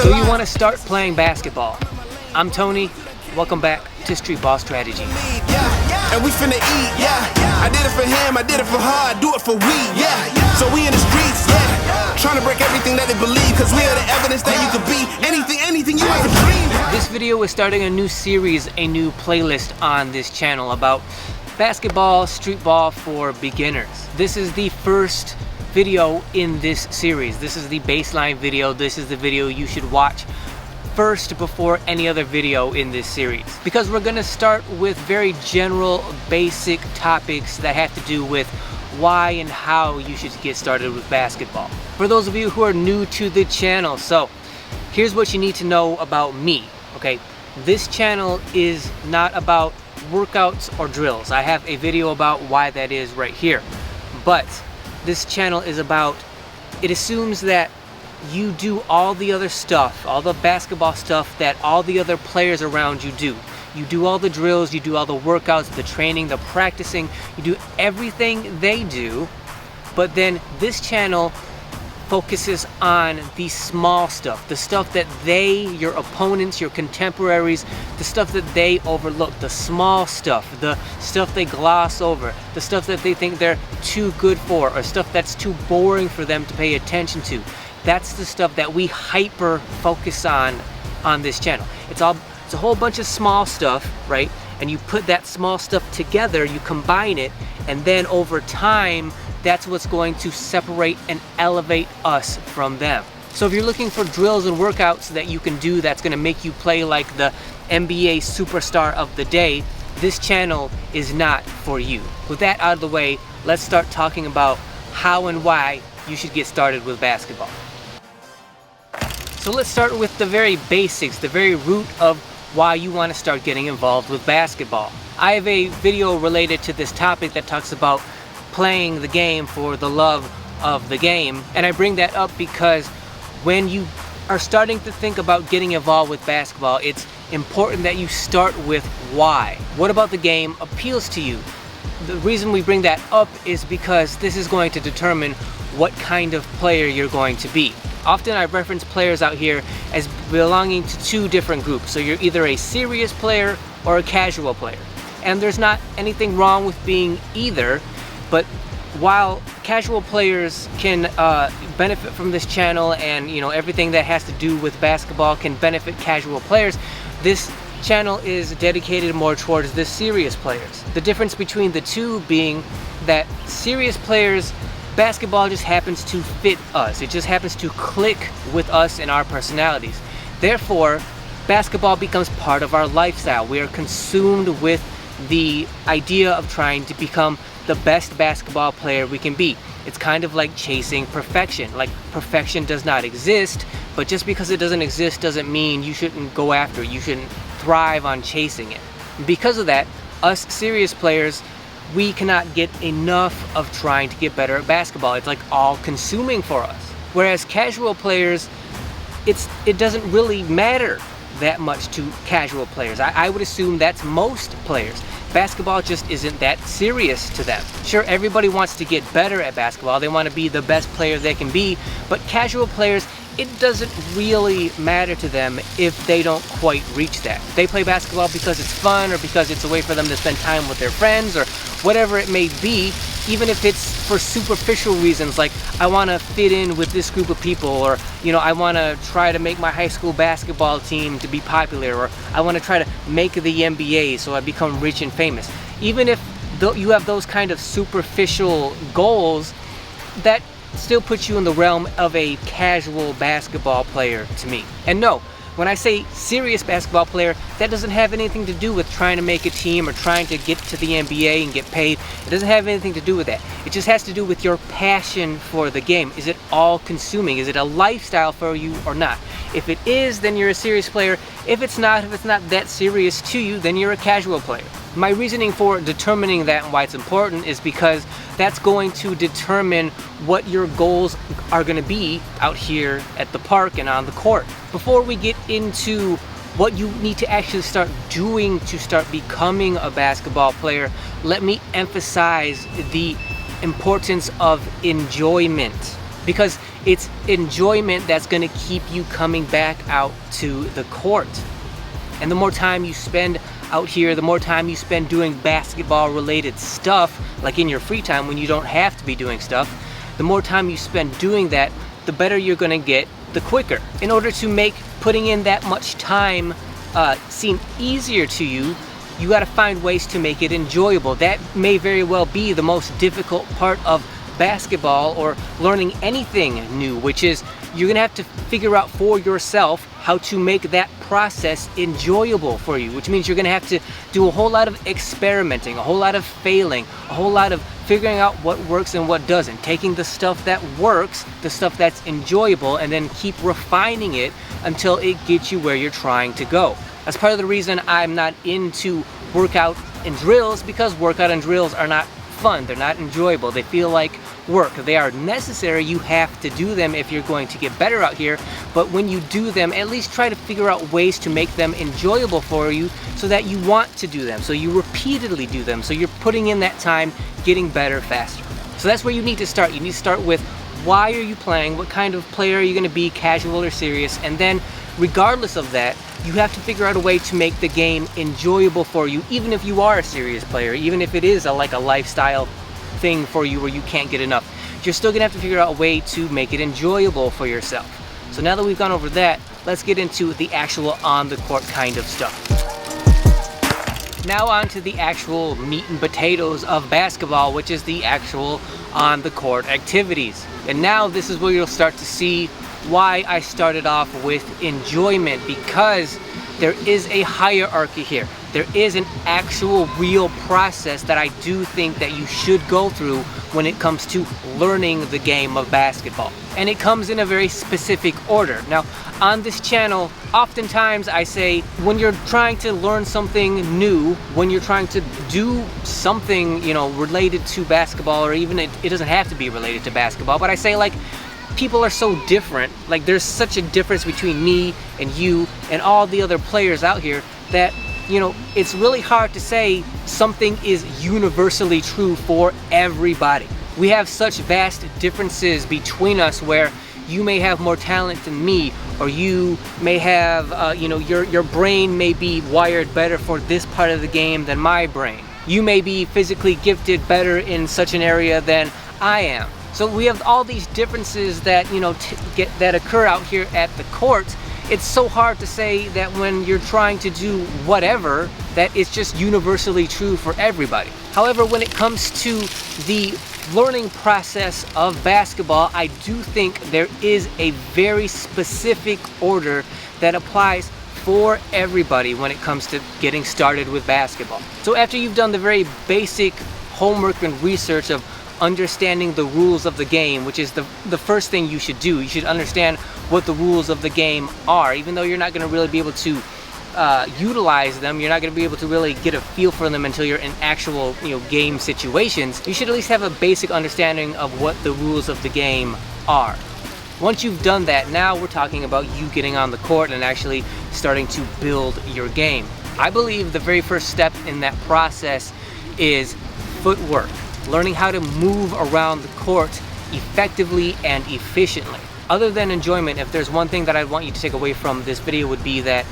So you want to start playing basketball. I'm Tony. Welcome back to Streetball Strategies. And we finna eat, yeah. I did it for him, I did it for her, I do it for we, yeah. So we in the streets, yeah. Trying to break everything that they believe, cause we are the evidence that you could be anything you ever dreamed. This video is starting a new series, a new playlist on this channel about basketball, street ball for beginners. This is the first video in this series. This is the baseline video. This is the video you should watch first before any other video in this series, because we're going to start with very general basic topics that have to do with why and how you should get started with basketball. For those of you who are new to the channel, so here's what you need to know about me. Okay, this channel is not about workouts or drills. I have a video about why that is right here, but this channel is about, it assumes that you do all the other stuff, all the basketball stuff that all the other players around you do. You do all the drills, you do all the workouts, the training, the practicing, you do everything they do, but then this channel focuses on the small stuff, the stuff that they, your opponents, your contemporaries, the stuff that they overlook, the small stuff, the stuff they gloss over, the stuff that they think they're too good for, or stuff that's too boring for them to pay attention to. That's the stuff that we hyper focus on this channel. It's a whole bunch of small stuff, right? And you put that small stuff together, you combine it, and then over time, that's what's going to separate and elevate us from them. So if you're looking for drills and workouts that you can do that's going to make you play like the NBA superstar of the day, this channel is not for you. With that out of the way, let's start talking about how and why you should get started with basketball. So let's start with the very basics, the very root of why you want to start getting involved with basketball. I have a video related to this topic that talks about playing the game for the love of the game, and I bring that up because when you are starting to think about getting involved with basketball, it's important that you start with why. What about the game appeals to you? The reason we bring that up is because this is going to determine what kind of player you're going to be. Often I reference players out here as belonging to two different groups. So you're either a serious player or a casual player. And there's not anything wrong with being either, but while casual players can benefit from this channel, and everything that has to do with basketball can benefit casual players, this channel is dedicated more towards the serious players. The difference between the two being that serious players, basketball just happens to fit us. It just happens to click with us and our personalities. Therefore, basketball becomes part of our lifestyle. We are consumed with the idea of trying to become the best basketball player we can be. It's kind of like chasing perfection. Like, perfection does not exist, but just because it doesn't exist doesn't mean you shouldn't go after it. You shouldn't thrive on chasing it. And because of that, us serious players, we cannot get enough of trying to get better at basketball. It's like all consuming for us. Whereas casual players, it doesn't really matter that much to casual players. I would assume that's most players. Basketball just isn't that serious to them. Sure, everybody wants to get better at basketball. They want to be the best player they can be, but casual players, it doesn't really matter to them if they don't quite reach that. They play basketball because it's fun, or because it's a way for them to spend time with their friends, or whatever it may be, even if it's for superficial reasons, like I want to fit in with this group of people, or I want to try to make my high school basketball team to be popular, or I want to try to make the NBA so I become rich and famous. Even if you have those kind of superficial goals, that still puts you in the realm of a casual basketball player to me. And no, when I say serious basketball player, that doesn't have anything to do with trying to make a team or trying to get to the NBA and get paid. It doesn't have anything to do with that. It just has to do with your passion for the game. Is it all consuming? Is it a lifestyle for you or not? If it is, then you're a serious player. If it's not that serious to you, then you're a casual player. My reasoning for determining that and why it's important is because that's going to determine what your goals are going to be out here at the park and on the court. Before we get into what you need to actually start doing to start becoming a basketball player, let me emphasize the importance of enjoyment. Because It's enjoyment that's going to keep you coming back out to the court. And the more time you spend out here, the more time you spend doing basketball related stuff, like in your free time when you don't have to be doing stuff, the more time you spend doing that, the better you're going to get, the quicker. In order to make putting in that much time seem easier to you, you got to find ways to make it enjoyable. That may very well be the most difficult part of basketball or learning anything new, which is you're gonna have to figure out for yourself how to make that process enjoyable for you, which means you're gonna have to do a whole lot of experimenting, a whole lot of failing, a whole lot of figuring out what works and what doesn't, taking the stuff that works, the stuff that's enjoyable, and then keep refining it until it gets you where you're trying to go. That's part of the reason I'm not into workout and drills, because workout and drills are not fun, they're not enjoyable, they feel like work. They are necessary, you have to do them if you're going to get better out here, but when you do them, at least try to figure out ways to make them enjoyable for you so that you want to do them, so you repeatedly do them, so you're putting in that time, getting better faster. So that's where you need to start. You need to start with, why are you playing? What kind of player are you going to be, casual or serious? And then regardless of that, you have to figure out a way to make the game enjoyable for you, even if you are a serious player, even if it is like a lifestyle thing for you where you can't get enough. You're still gonna have to figure out a way to make it enjoyable for yourself. So now that we've gone over that, let's get into the actual on the court kind of stuff. Now on to the actual meat and potatoes of basketball, which is the actual on the court activities. And now this is where you'll start to see why I started off with enjoyment, because there is a hierarchy here. There is an actual real process that I do think that you should go through when it comes to learning the game of basketball. And it comes in a very specific order. Now, on this channel, oftentimes I say when you're trying to learn something new, when you're trying to do something, you know, related to basketball, or even it doesn't have to be related to basketball, but I say, like, people are so different. Like, there's such a difference between me and you and all the other players out here that, you know, it's really hard to say something is universally true for everybody. We have such vast differences between us, where you may have more talent than me, or you may have, you know, your brain may be wired better for this part of the game than my brain. You may be physically gifted better in such an area than I am. So we have all these differences that, you know, that occur out here at the court. It's so hard to say that when you're trying to do whatever, that it's just universally true for everybody. However, when it comes to the learning process of basketball, I do think there is a very specific order that applies for everybody when it comes to getting started with basketball. So after you've done the very basic homework and research of understanding the rules of the game, which is the first thing you should do. You should understand what the rules of the game are. Even though you're not going to really be able to utilize them, you're not going to be able to really get a feel for them until you're in actual, you know, game situations. You should at least have a basic understanding of what the rules of the game are. Once you've done that, now we're talking about you getting on the court and actually starting to build your game. I believe the very first step in that process is footwork. Learning how to move around the court effectively and efficiently. Other than enjoyment, if there's one thing that I want you to take away from this video, would be that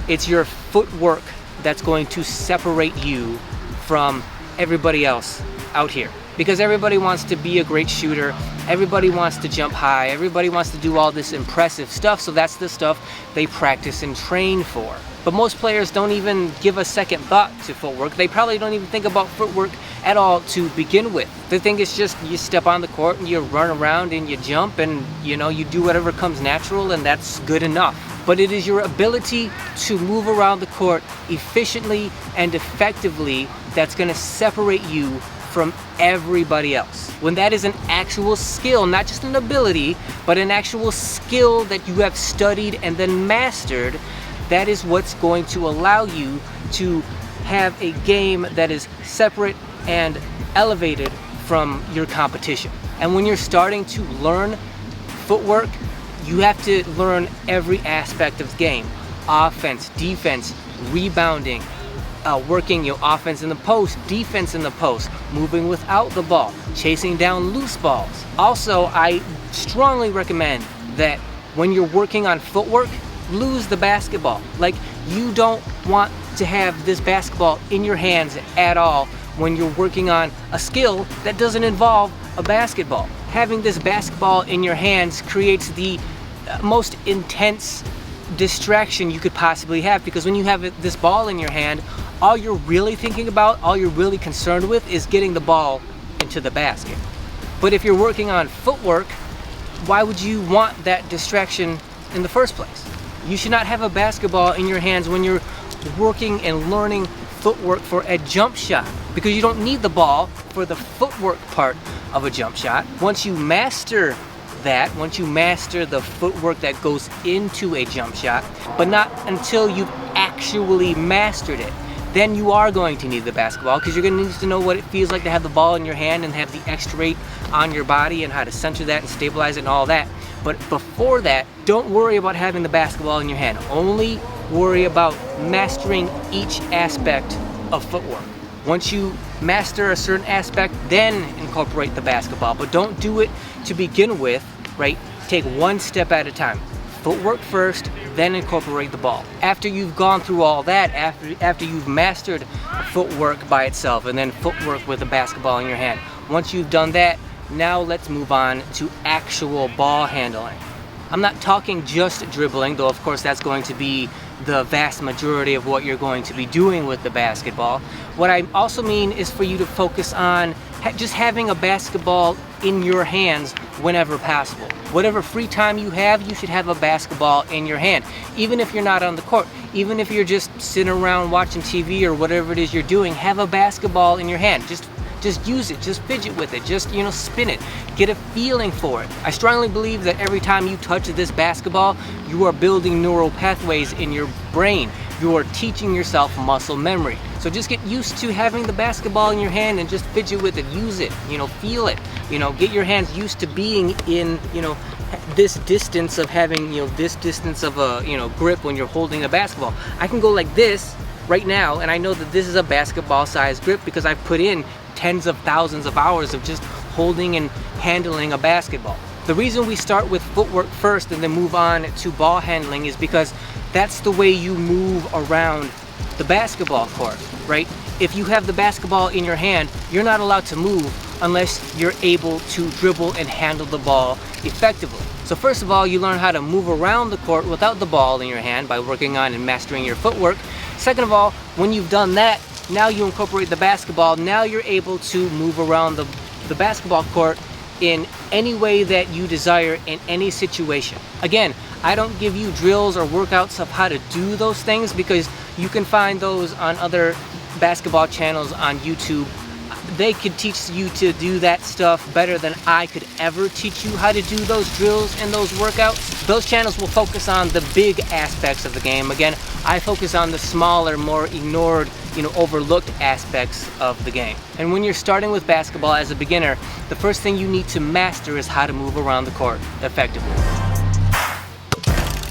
it's your footwork that's going to separate you from everybody else out here. Because everybody wants to be a great shooter, everybody wants to jump high, everybody wants to do all this impressive stuff, so that's the stuff they practice and train for. But most players don't even give a second thought to footwork. They probably don't even think about footwork at all to begin with. They think it's just you step on the court and you run around and you jump and, you know, you do whatever comes natural, and that's good enough. But it is your ability to move around the court efficiently and effectively that's going to separate you from everybody else. When that is an actual skill, not just an ability, but an actual skill that you have studied and then mastered, that is what's going to allow you to have a game that is separate and elevated from your competition. And when you're starting to learn footwork, you have to learn every aspect of the game. Offense, defense, rebounding, working your offense in the post, defense in the post, moving without the ball, chasing down loose balls. Also, I strongly recommend that when you're working on footwork, lose the basketball. Like, you don't want to have this basketball in your hands at all when you're working on a skill that doesn't involve a basketball. Having this basketball in your hands creates the most intense distraction you could possibly have, because when you have this ball in your hand, all you're really thinking about, all you're really concerned with is getting the ball into the basket. But if you're working on footwork, why would you want that distraction in the first place? You should not have a basketball in your hands when you're working and learning footwork for a jump shot, because you don't need the ball for the footwork part of a jump shot. Once you master that, once you master the footwork that goes into a jump shot, but not until you've actually mastered it, then you are going to need the basketball, because you're going to need to know what it feels like to have the ball in your hand and have the extra weight on your body and how to center that and stabilize it and all that. But before that, don't worry about having the basketball in your hand. Only worry about mastering each aspect of footwork. Once you master a certain aspect, then incorporate the basketball. But don't do it to begin with, right? Take one step at a time. Footwork first, then incorporate the ball. After you've gone through all that, after you've mastered footwork by itself and then footwork with a basketball in your hand, once you've done that, now let's move on to actual ball handling. I'm not talking just dribbling, though of course that's going to be the vast majority of what you're going to be doing with the basketball. What I also mean is for you to focus on just having a basketball in your hands whenever possible. Whatever free time you have, you should have a basketball in your hand. Even if you're not on the court, even if you're just sitting around watching TV or whatever it is you're doing, have a basketball in your hand. Just use it, just fidget with it, just, spin it, get a feeling for it. I strongly believe that every time you touch this basketball, you are building neural pathways in your brain. You are teaching yourself muscle memory. So just get used to having the basketball in your hand and just fidget with it, use it, feel it, get your hands used to being in, this distance of having, this distance of a, grip when you're holding a basketball. I can go like this right now, and I know that this is a basketball sized grip because I've put in tens of thousands of hours of just holding and handling a basketball. The reason we start with footwork first and then move on to ball handling is because that's the way you move around the basketball court, right? If you have the basketball in your hand, you're not allowed to move unless you're able to dribble and handle the ball effectively. So first of all, you learn how to move around the court without the ball in your hand by working on and mastering your footwork. Second of all, when you've done that, now you incorporate the basketball. Now you're able to move around the basketball court in any way that you desire in any situation. Again, I don't give you drills or workouts of how to do those things because you can find those on other basketball channels on YouTube. They could teach you to do that stuff better than I could ever teach you how to do those drills and those workouts. Those channels will focus on the big aspects of the game. Again, I focus on the smaller, more ignored, overlooked aspects of the game. And when you're starting with basketball as a beginner, the first thing you need to master is how to move around the court effectively.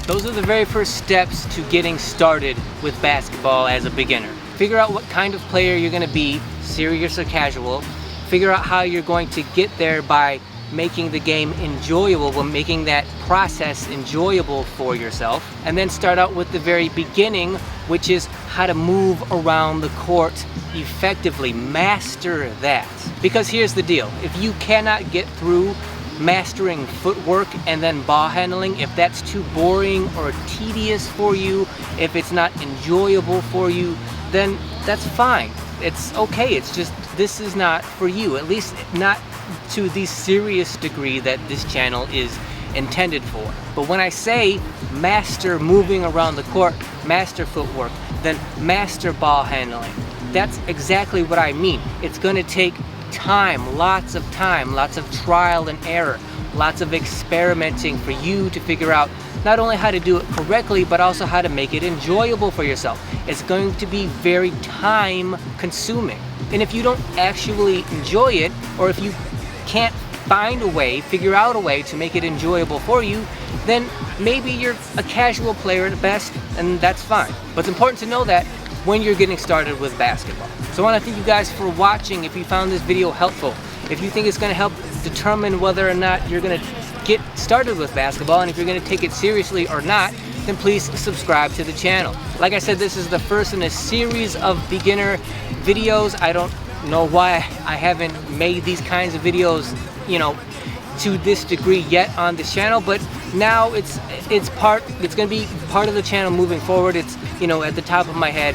Those are the very first steps to getting started with basketball as a beginner. Figure out what kind of player you're going to be, serious or casual. Figure out how you're going to get there by making the game enjoyable, by making that process enjoyable for yourself. And then start out with the very beginning, which is how to move around the court effectively. Master that. Because here's the deal. If you cannot get through mastering footwork and then ball handling, if that's too boring or tedious for you, if it's not enjoyable for you, then that's fine. It's okay. It's just, this is not for you, at least not to the serious degree that this channel is intended for. But when I say master moving around the court, master footwork, then master ball handling, that's exactly what I mean. It's going to take time, lots of trial and error, lots of experimenting for you to figure out not only how to do it correctly, but also how to make it enjoyable for yourself. It's going to be very time consuming. And if you don't actually enjoy it, or if you can't figure out a way to make it enjoyable for you, then maybe you're a casual player at best, and that's fine. But it's important to know that when you're getting started with basketball. So I want to thank you guys for watching. If you found this video helpful, if you think it's going to help determine whether or not you're going to get started with basketball, and if you're going to take it seriously or not, then please subscribe to the channel. Like I said, this is the first in a series of beginner videos. I don't know why I haven't made these kinds of videos, you know, to this degree yet on this channel, but now it's gonna be part of the channel moving forward. It's, you know, at the top of my head.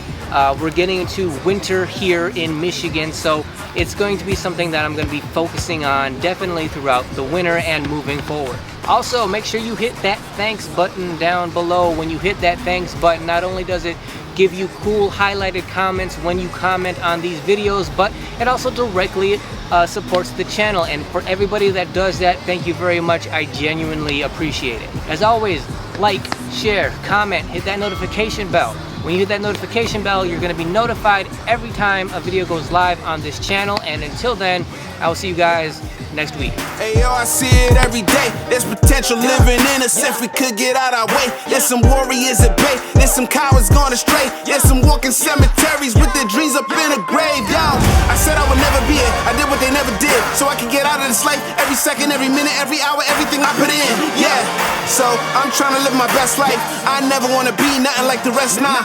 We're getting into winter here in Michigan, so it's going to be something that I'm going to be focusing on definitely throughout the winter and moving forward. Also, make sure you hit that thanks button down below. When you hit that thanks button, not only does it give you cool highlighted comments when you comment on these videos, but it also directly supports the channel. And for everybody that does that, thank you very much. I genuinely appreciate it. As always, like, share, comment, hit that notification bell. When you hit that notification bell, you're going to be notified every time a video goes live on this channel. And until then, I will see you guys next week. Hey yo, I see it every day. There's potential living in us if we could get out our way. There's some warriors at bay. There's some cowards gone astray. There's some walking cemeteries with their dreams up in a grave. Yo, I said I would never be it. I did what they never did, so I could get out of this life. Every second, every minute, every hour, everything I put in. Yeah, so I'm trying to live my best life. I never want to be nothing like the rest. Nah,